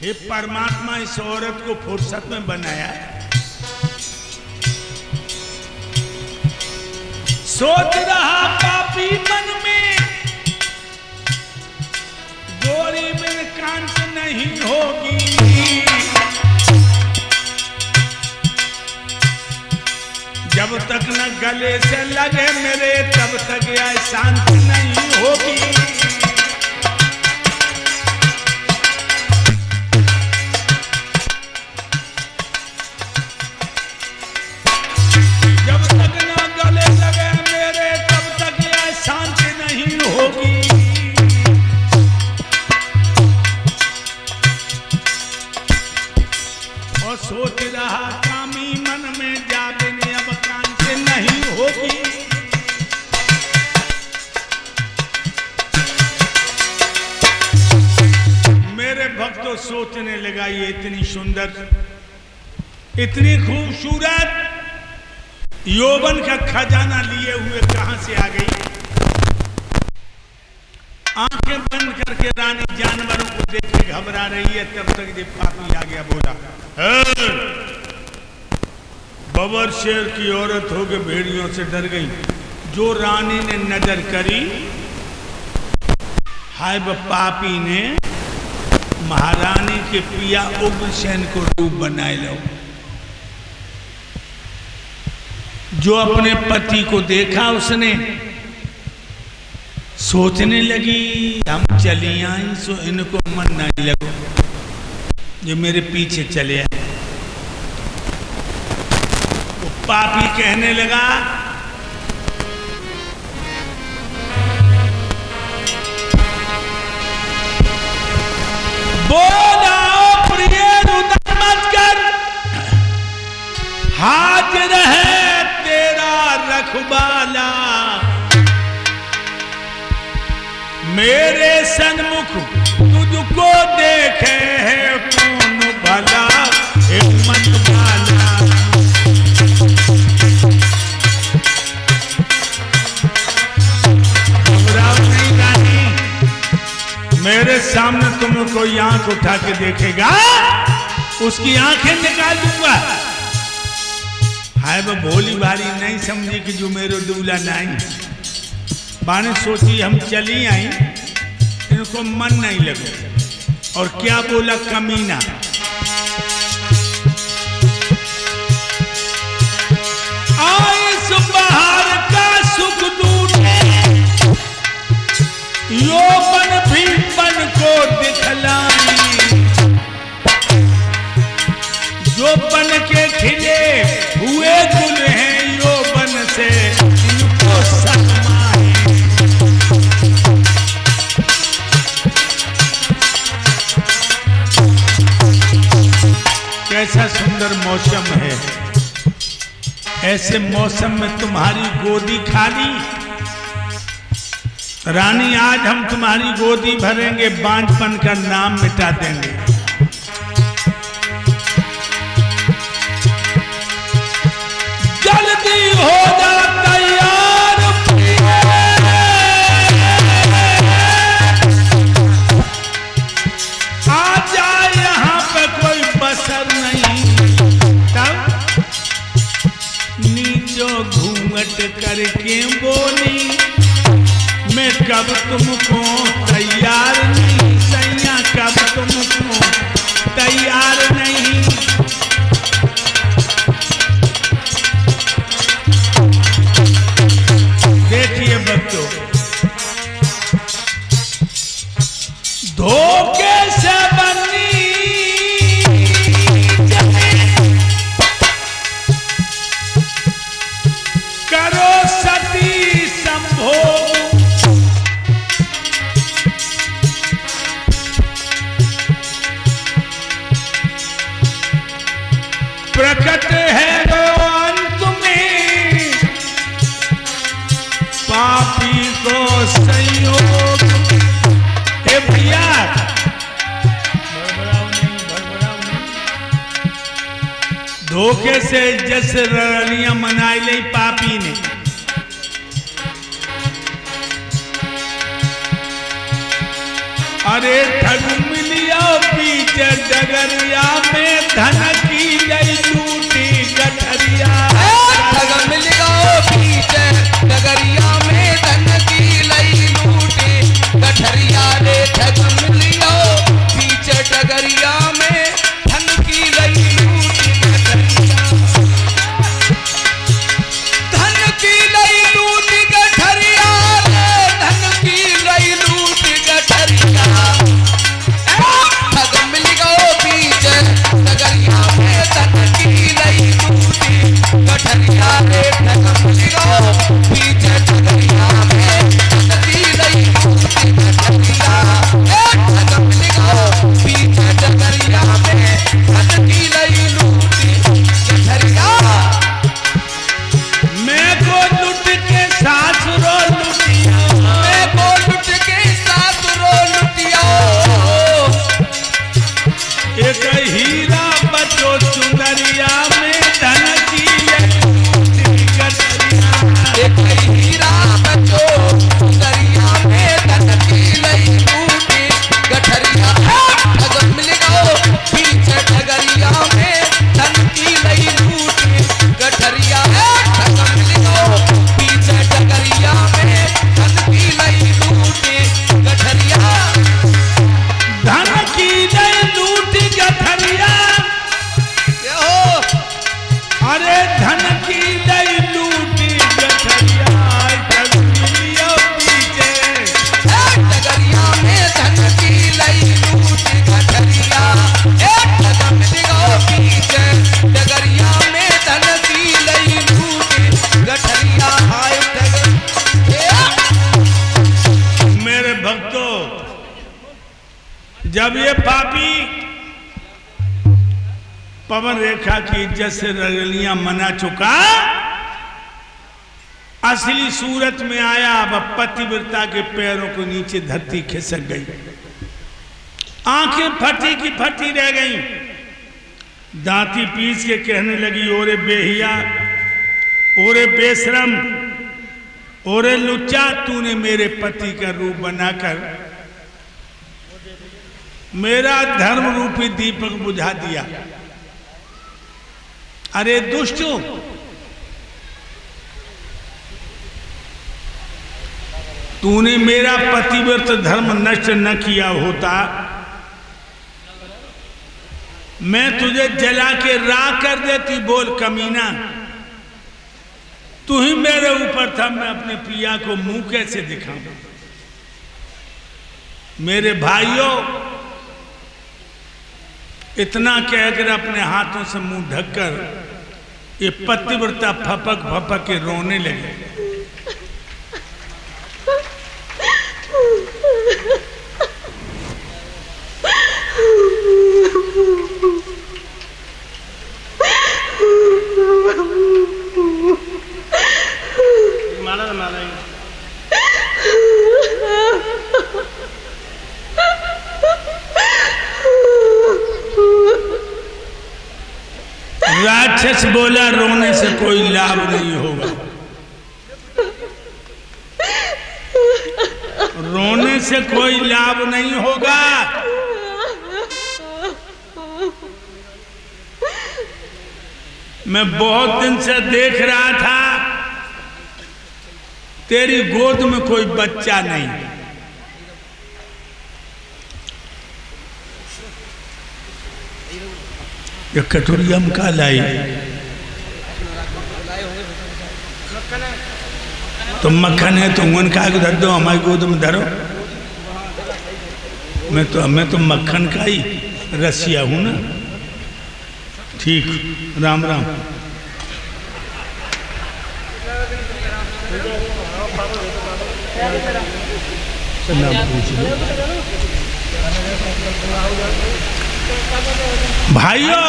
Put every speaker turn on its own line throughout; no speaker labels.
हे परमात्मा, इस औरत को फुर्सत में बनाया। सोच रहा पापी मन में, गोरी बिन कांत नहीं होगी। जब तक न गले से लगे मेरे, तब तक यह शांति नहीं होगी। जब तक न गले लगे मेरे, तब तक यह शांति नहीं होगी। और सोच रहा कामी मन में, जाबिन अब कांत नहीं होगी। मेरे भक्तों, सोचने लगा ये इतनी सुंदर, इतनी खूबसूरत, यौवन का खजाना लिए हुए कहां से आ गई। आंखें बंद करके रानी जानवरों को देख के घबरा रही है। तब तक ये पापी आ गया, बोला, बबर शेर की औरत हो के भेड़ियों से डर गई। जो रानी ने नजर करी, हाय वो पापी ने महारानी के पिया उग्रसेन को रूप बनाए लो। जो अपने पति को देखा, उसने सोचने लगी हम चली आई सो इनको मन नहीं लगो, जो मेरे पीछे चले आए। वो पापी कहने लगा, बोला प्रिय रुदन मत कर, हाजिर है तेरा रखवाला। मेरे सन्मुख तुझको देखे है कौन भला, हिम्मत वाला। घबराओ नहीं रानी, मेरे सामने तुम कोई आंख उठा के देखेगा, उसकी आंखें निकाल दूंगा। हाय वो भोली भारी नहीं समझी कि जो मेरे दूल्हा नहीं। बाने सोची हम चली आई, इनको मन नहीं लगे। और क्या बोला कमीना, आइस बहार का सुख दूटे, यौवन भी बन को दिखलाई। जो बन के खिले हुए गुल हैं, यौवन से इनको सनमा है। कैसा सुंदर मौसम है, ऐसे मौसम में तुम्हारी गोदी खाली। रानी, आज हम तुम्हारी गोदी भरेंगे, बांझपन का नाम मिटा देंगे। जल्दी हो जा तैयार, आ जाए यहाँ पे कोई बसर नहीं। तब नीचो घूंघट करके बोली, मैं कब तुमको तैयार नहीं, सैया कब तुमको तैयार नहीं। देखिए बच्चों, धोखे से बनी करो सती संभोग। प्रकट है वो अंत में, पापी को संयोग। ए भैया, भड़बड़ाओ नहीं। धोखे से जैसे रलियां मनाई ली पापी ने। अरे ठग मिलिया बीच डगरिया में धन की लई लूटी गठरिया।
ठग मिल गयो बीच डगरिया में धन की लई लूटी गठरिया रे। ठग मिल गयो बीच डगरिया में धन की लई लूटी गठरिया। धन की लई लूटी गठरिया रे। धन की लई लूटी गठरिया। ठग मिल गयो बीच डगरिया में धन की लई लूटी गठरिया रे। ठग मिल गयो बीच डगरिया में धन की लई लूटी गठरिया। ठग मिल गयो बीच डगरिया में धन की लई लूटी गठरिया।
मैं को लुट के सासुरो लुटिया।
मैं को लुट के सासुरो लुटिया।
एक हीरा बचो चुनरिया में धन की लई लूटी गठरिया।
एक हीरा बचो दरिया में धन की लई लूटी गठरिया। ठग मिल गयो बीच डगरिया में धन की लई लूटी गठरिया। ठग मिल गयो बीच डगरिया में धन की लई लूटी गठरिया।
धन की लई लूटी गठरिया।
हो
अरे धन की लई लूटी गठरिया। ठग मिलियो पीछे
डगरिया में धन की लई लूटी गठरिया। ठग मिल गयो बीच डगरिया में धन की लई लूटी गठरिया। हाय ठग
मेरे भक्तों, जब ये पापी पवन रेखा की इज्जत से रगलियां मना चुका, असली सूरत में आया। अब पतिव्रता के पैरों को नीचे धरती खिसक गई, आंखें फटी की फटी रह गईं। दांती पीस के कहने लगी, ओरे बेहिया, ओरे बेशरम, ओरे लुच्चा, तूने मेरे पति का रूप बनाकर मेरा धर्म रूपी दीपक बुझा दिया। अरे दुष्टों, तूने मेरा पतिव्रत धर्म नष्ट न किया होता, मैं तुझे जला के राख कर देती। बोल कमीना, तू ही मेरे ऊपर था, मैं अपने पिया को मुंह कैसे दिखाऊं। मेरे भाइयों, इतना कहकर अपने हाथों से मुंह ढककर ये पतिव्रता फपक फपक के रोने लगे। माला माला राक्षस बोला, रोने से कोई लाभ नहीं होगा। रोने से कोई लाभ नहीं होगा। मैं बहुत दिन से देख रहा था, तेरी गोद में कोई बच्चा नहीं। ये कटोरिया में का लाई? तो मक्खन है तो उनका धर दो, हमारी गोद में धरो। मैं तो मक्खन का ही रसिया हूं ना। ठीक, राम राम। भाइयों,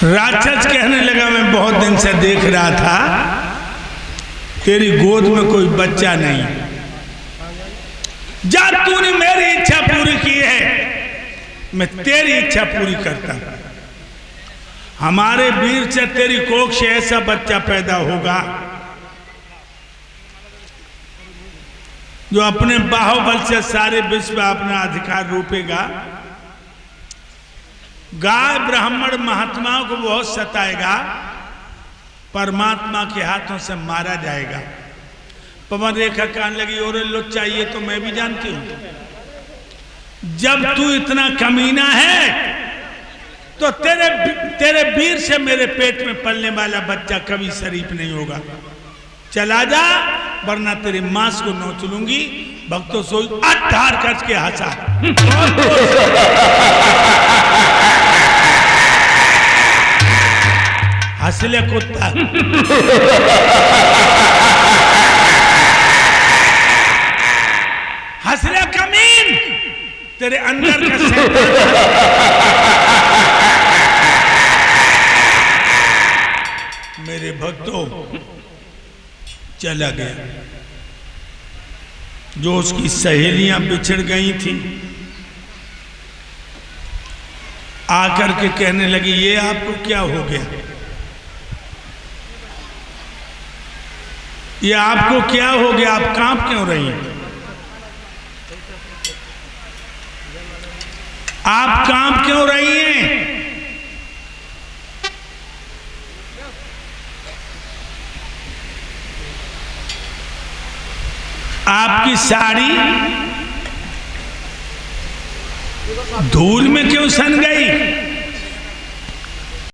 राक्षस कहने लगा, मैं बहुत दिन से देख रहा था, तेरी गोद में कोई बच्चा नहीं। जब तूने मेरी इच्छा पूरी की है, मैं तेरी इच्छा पूरी करता हूं। हमारे वीर से तेरी कोख से ऐसा बच्चा पैदा होगा जो अपने बाहुबल से सारे विश्व में अपना अधिकार रूपेगा। गाय ब्राह्मण महात्माओं को बहुत सताएगा, परमात्मा के हाथों से मारा जाएगा। पवन रेखा कहने लगी, और लुच्चा ये तो मैं भी जानती हूं, जब तू इतना कमीना है तो तेरे वीर से मेरे पेट में पलने वाला बच्चा कभी शरीफ नहीं होगा। चला जा, वरना तेरे मांस को नोच लूंगी। भक्तों सोई अठार कच के हंसा। हंसले कुत्ता। हंसले कमीन, तेरे अंदर का मेरे भक्तों चला गया। जो उसकी सहेलियां बिछड़ गई थी, आकर के कहने लगी, ये आपको क्या हो गया, ये आपको क्या हो गया, आप कांप क्यों रही हैं, आप कांप क्यों रही हैं? आपकी साड़ी धूल में क्यों सन गई?